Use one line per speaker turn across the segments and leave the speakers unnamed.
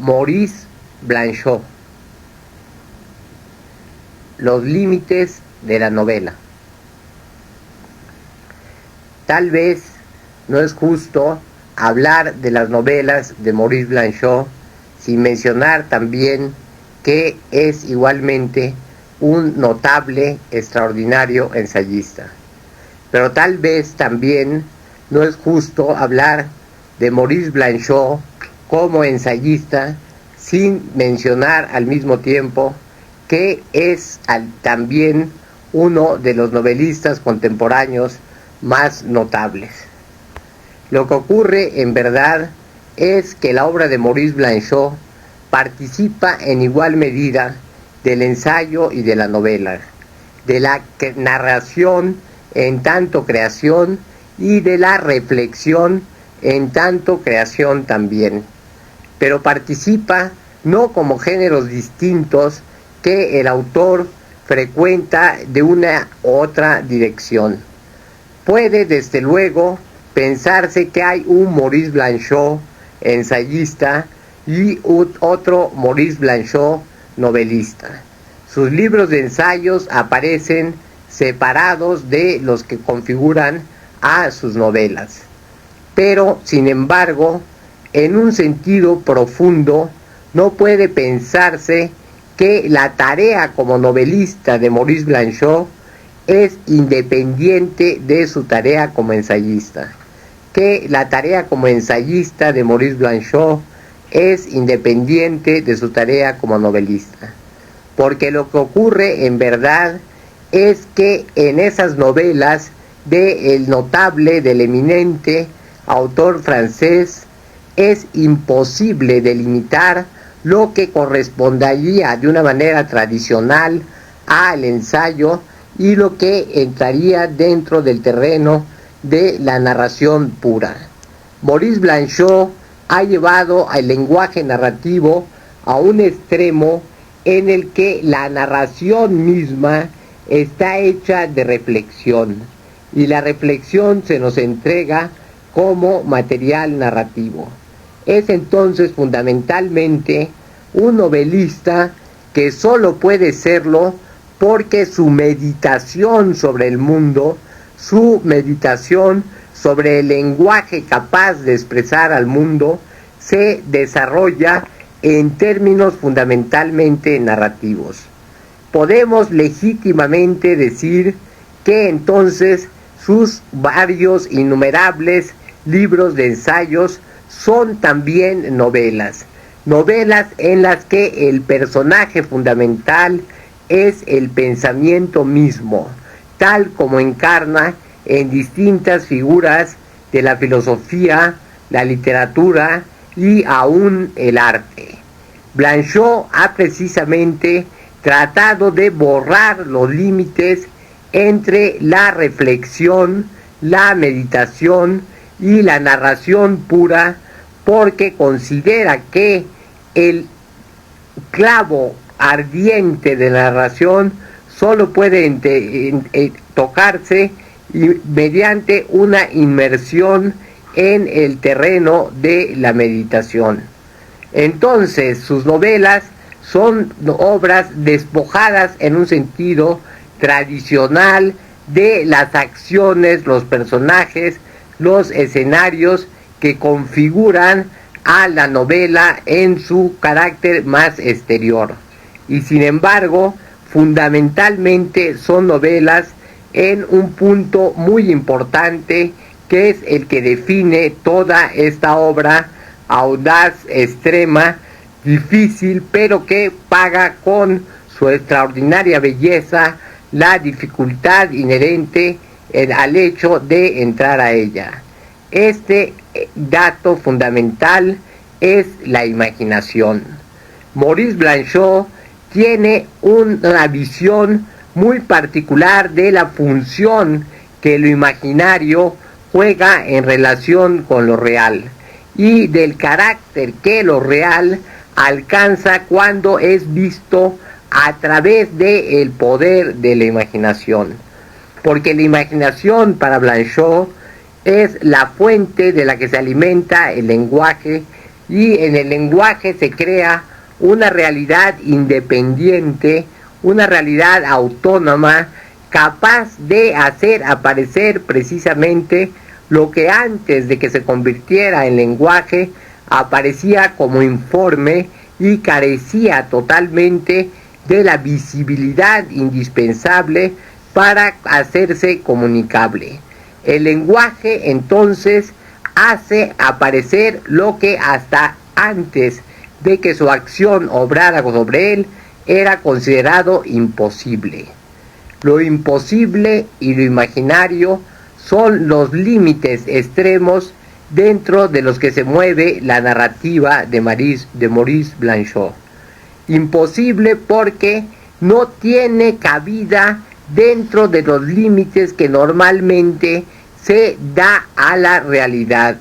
Maurice Blanchot. Los límites de la novela. Tal vez no es justo hablar de las novelas de Maurice Blanchot sin mencionar también que es igualmente un notable, extraordinario ensayista. Pero tal vez también no es justo hablar de Maurice Blanchot como ensayista sin mencionar al mismo tiempo que es también uno de los novelistas contemporáneos más notables. Lo que ocurre en verdad es que la obra de Maurice Blanchot participa en igual medida del ensayo y de la novela, de la narración en tanto creación y de la reflexión en tanto creación también, pero participa no como géneros distintos que el autor frecuenta de una u otra dirección. Puede desde luego pensarse que hay un Maurice Blanchot ensayista y otro Maurice Blanchot novelista. Sus libros de ensayos aparecen separados de los que configuran a sus novelas. Pero, sin embargo, en un sentido profundo, no puede pensarse que la tarea como novelista de Maurice Blanchot es independiente de su tarea como ensayista, que la tarea como ensayista de Maurice Blanchot es independiente de su tarea como novelista, porque lo que ocurre en verdad es que en esas novelas del notable, del eminente autor francés, es imposible delimitar lo que correspondería de una manera tradicional al ensayo y lo que entraría dentro del terreno de la narración pura. Maurice Blanchot ha llevado al lenguaje narrativo a un extremo en el que la narración misma está hecha de reflexión y la reflexión se nos entrega como material narrativo. Es entonces fundamentalmente un novelista que solo puede serlo porque su meditación sobre el mundo, su meditación sobre el lenguaje capaz de expresar al mundo, se desarrolla en términos fundamentalmente narrativos. Podemos legítimamente decir que entonces sus varios innumerables libros de ensayos son también novelas, novelas en las que el personaje fundamental es el pensamiento mismo, tal como encarna en distintas figuras de la filosofía, la literatura y aún el arte. Blanchot ha precisamente tratado de borrar los límites entre la reflexión, la meditación y la narración pura, porque considera que el clavo ardiente de la narración solo puede tocarse mediante una inmersión en el terreno de la meditación. Entonces, sus novelas son obras despojadas en un sentido tradicional de las acciones, los personajes, los escenarios que configuran a la novela en su carácter más exterior. Y sin embargo, fundamentalmente son novelas en un punto muy importante, que es el que define toda esta obra audaz, extrema, difícil, pero que paga con su extraordinaria belleza la dificultad inherente al hecho de entrar a ella. Este dato fundamental es la imaginación. Maurice Blanchot tiene una visión muy particular de la función que lo imaginario juega en relación con lo real y del carácter que lo real alcanza cuando es visto a través del poder de la imaginación. Porque la imaginación para Blanchot es la fuente de la que se alimenta el lenguaje y en el lenguaje se crea una realidad independiente, una realidad autónoma, capaz de hacer aparecer precisamente lo que antes de que se convirtiera en lenguaje aparecía como informe y carecía totalmente de la visibilidad indispensable para hacerse comunicable. El lenguaje entonces hace aparecer lo que hasta antes de que su acción obrara sobre él era considerado imposible. Lo imposible y lo imaginario son los límites extremos dentro de los que se mueve la narrativa de Maurice Blanchot. Imposible porque no tiene cabida dentro de los límites que normalmente se da a la realidad.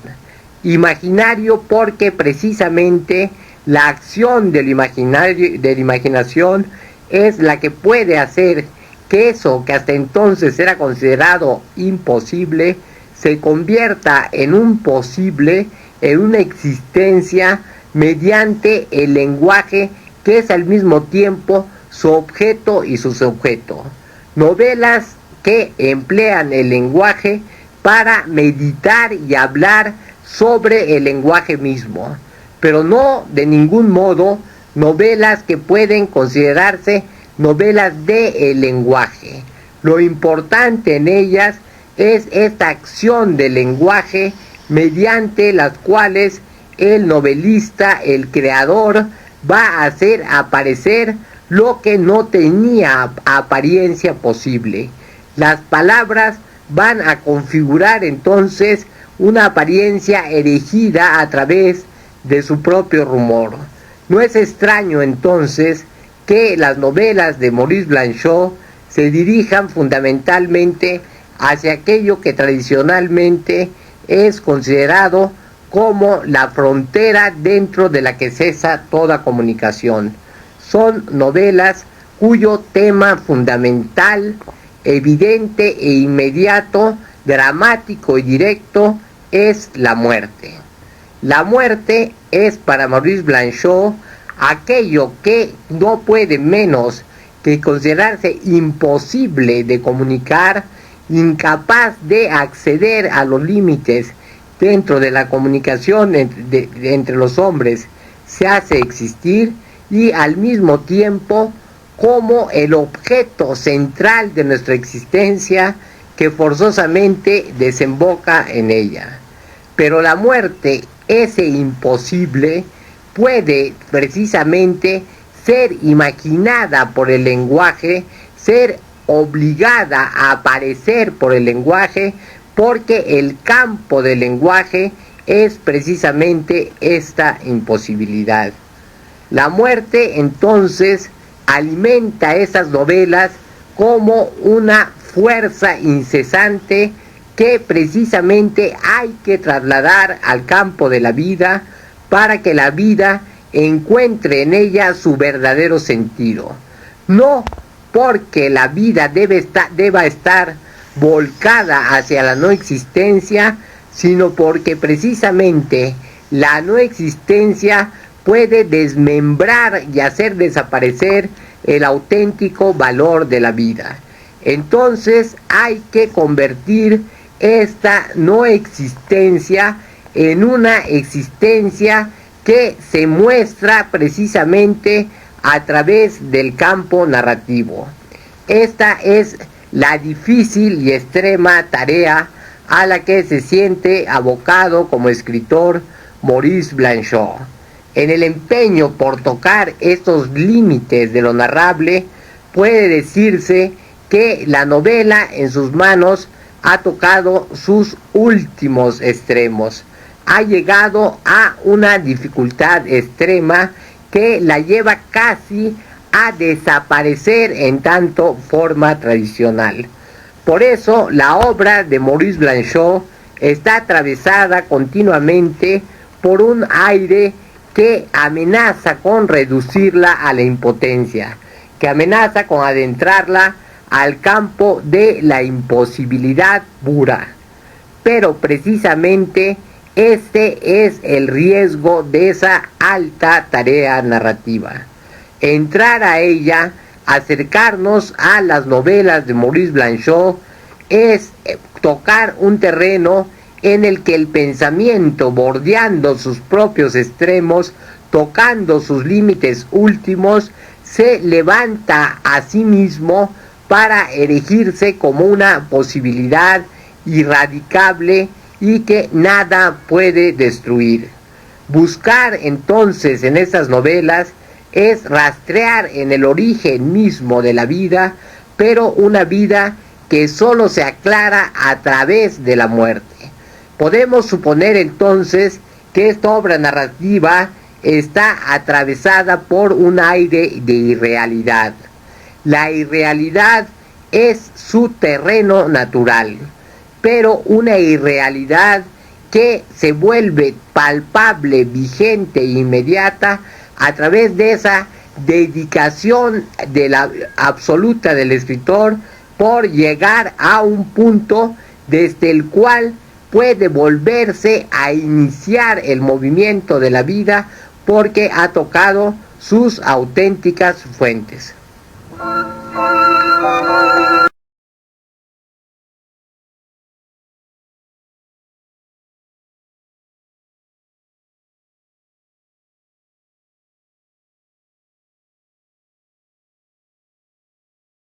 Imaginario porque precisamente la acción del imaginario, de la imaginación es la que puede hacer que eso que hasta entonces era considerado imposible se convierta en un posible, en una existencia mediante el lenguaje que es al mismo tiempo su objeto y su sujeto. Novelas que emplean el lenguaje para meditar y hablar sobre el lenguaje mismo, pero no de ningún modo novelas que pueden considerarse novelas del lenguaje. Lo importante en ellas es esta acción del lenguaje mediante las cuales el novelista, el creador, va a hacer aparecer lo que no tenía apariencia posible. Las palabras van a configurar entonces una apariencia erigida a través de su propio rumor. No es extraño entonces que las novelas de Maurice Blanchot se dirijan fundamentalmente hacia aquello que tradicionalmente es considerado como la frontera dentro de la que cesa toda comunicación. Son novelas cuyo tema fundamental, evidente e inmediato, dramático y directo es la muerte. La muerte es para Maurice Blanchot aquello que no puede menos que considerarse imposible de comunicar, incapaz de acceder a los límites dentro de la comunicación entre los hombres, se hace existir, y al mismo tiempo como el objeto central de nuestra existencia que forzosamente desemboca en ella. Pero la muerte, ese imposible, puede precisamente ser imaginada por el lenguaje, ser obligada a aparecer por el lenguaje, porque el campo del lenguaje es precisamente esta imposibilidad. La muerte entonces alimenta esas novelas como una fuerza incesante que precisamente hay que trasladar al campo de la vida para que la vida encuentre en ella su verdadero sentido. No porque la vida deba estar volcada hacia la no existencia, sino porque precisamente la no existencia puede desmembrar y hacer desaparecer el auténtico valor de la vida. Entonces hay que convertir esta no existencia en una existencia que se muestra precisamente a través del campo narrativo. Esta es la difícil y extrema tarea a la que se siente abocado como escritor Maurice Blanchot. En el empeño por tocar estos límites de lo narrable, puede decirse que la novela en sus manos ha tocado sus últimos extremos. Ha llegado a una dificultad extrema que la lleva casi a desaparecer en tanto forma tradicional. Por eso la obra de Maurice Blanchot está atravesada continuamente por un aire que amenaza con reducirla a la impotencia, que amenaza con adentrarla al campo de la imposibilidad pura. Pero precisamente Este es el riesgo de esa alta tarea narrativa. Entrar a ella, acercarnos a las novelas de Maurice Blanchot, es tocar un terreno en el que el pensamiento, bordeando sus propios extremos, tocando sus límites últimos, se levanta a sí mismo para erigirse como una posibilidad irradicable y que nada puede destruir. Buscar entonces en estas novelas es rastrear en el origen mismo de la vida, pero una vida que solo se aclara a través de la muerte. Podemos suponer entonces que esta obra narrativa está atravesada por un aire de irrealidad. La irrealidad es su terreno natural, pero una irrealidad que se vuelve palpable, vigente e inmediata a través de esa dedicación de la absoluta del escritor por llegar a un punto desde el cual puede volverse a iniciar el movimiento de la vida porque ha tocado sus auténticas fuentes.